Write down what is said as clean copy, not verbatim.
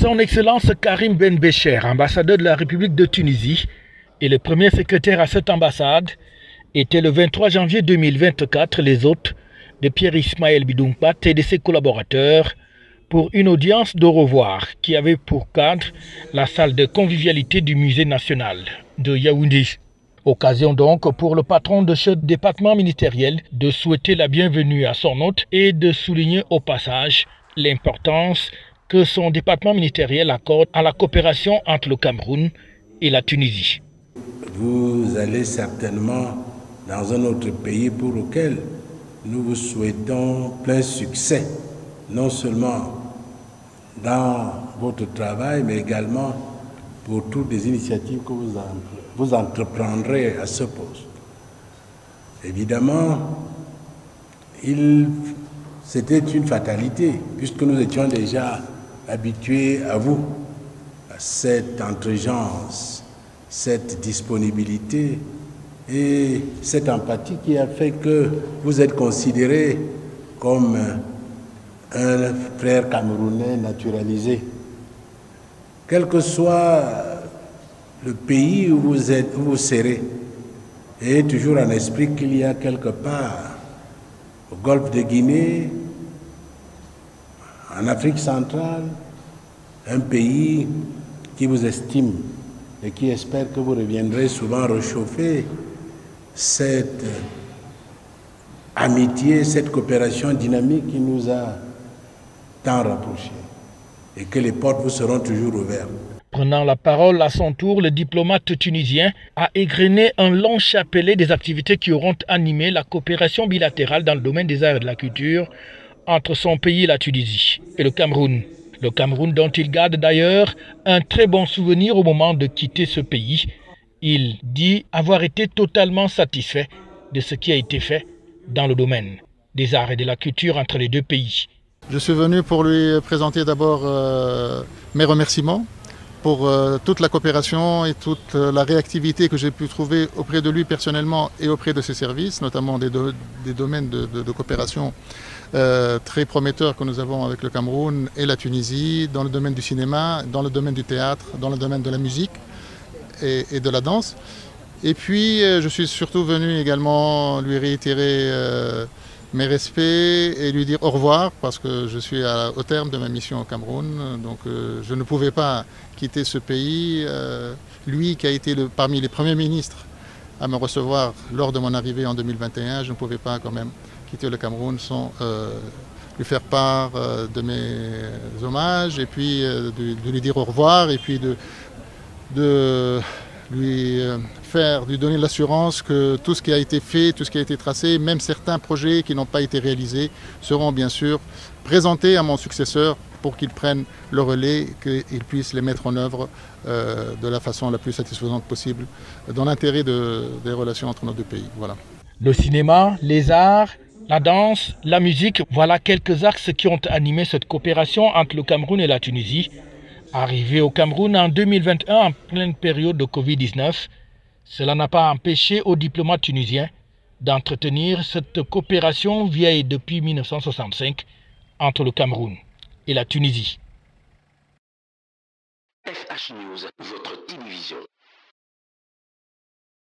Son Excellence Karim Ben Bécher, ambassadeur de la République de Tunisie et le premier secrétaire à cette ambassade, était le 23 janvier 2024 les hôtes de Pierre Ismaël Bidounkpat et de ses collaborateurs pour une audience de revoir qui avait pour cadre la salle de convivialité du musée national de Yaoundé. Occasion donc pour le patron de ce département ministériel de souhaiter la bienvenue à son hôte et de souligner au passage l'importance que son département ministériel accorde à la coopération entre le Cameroun et la Tunisie. Vous allez certainement dans un autre pays pour lequel nous vous souhaitons plein succès, non seulement dans votre travail, mais également pour toutes les initiatives que vous entreprendrez à ce poste. Évidemment, c'était une fatalité, puisque nous étions déjà habitués à vous, à cette entregence, cette disponibilité et cette empathie qui a fait que vous êtes considéré comme un frère camerounais naturalisé. Quel que soit le pays où vous serez, ayez toujours en esprit qu'il y a quelque part au golfe de Guinée, en Afrique centrale, un pays qui vous estime et qui espère que vous reviendrez souvent réchauffer cette amitié, cette coopération dynamique qui nous a tant rapprochés et que les portes vous seront toujours ouvertes. Prenant la parole à son tour, le diplomate tunisien a égrené un long chapelet des activités qui auront animé la coopération bilatérale dans le domaine des arts et de la culture entre son pays, la Tunisie, et le Cameroun. Le Cameroun dont il garde d'ailleurs un très bon souvenir au moment de quitter ce pays. Il dit avoir été totalement satisfait de ce qui a été fait dans le domaine des arts et de la culture entre les deux pays. Je suis venu pour lui présenter d'abord mes remerciements pour toute la coopération et toute la réactivité que j'ai pu trouver auprès de lui personnellement et auprès de ses services, notamment des domaines de coopération très prometteurs que nous avons avec le Cameroun et la Tunisie, dans le domaine du cinéma, dans le domaine du théâtre, dans le domaine de la musique et de la danse. Et puis je suis surtout venu également lui réitérer mes respects et lui dire au revoir parce que je suis au terme de ma mission au Cameroun. Donc je ne pouvais pas quitter ce pays. Lui qui a été parmi les premiers ministres à me recevoir lors de mon arrivée en 2021, je ne pouvais pas quand même quitter le Cameroun sans lui faire part de mes hommages et puis de lui dire au revoir et puis de lui donner l'assurance que tout ce qui a été fait, tout ce qui a été tracé, même certains projets qui n'ont pas été réalisés, seront bien sûr présentés à mon successeur pour qu'il prenne le relais, qu'il puisse les mettre en œuvre de la façon la plus satisfaisante possible, dans l'intérêt des relations entre nos deux pays. Voilà. Le cinéma, les arts, la danse, la musique, voilà quelques axes qui ont animé cette coopération entre le Cameroun et la Tunisie. Arrivé au Cameroun en 2021 en pleine période de Covid-19, cela n'a pas empêché aux diplomates tunisiens d'entretenir cette coopération vieille depuis 1965 entre le Cameroun et la Tunisie. FH News, votre télévision.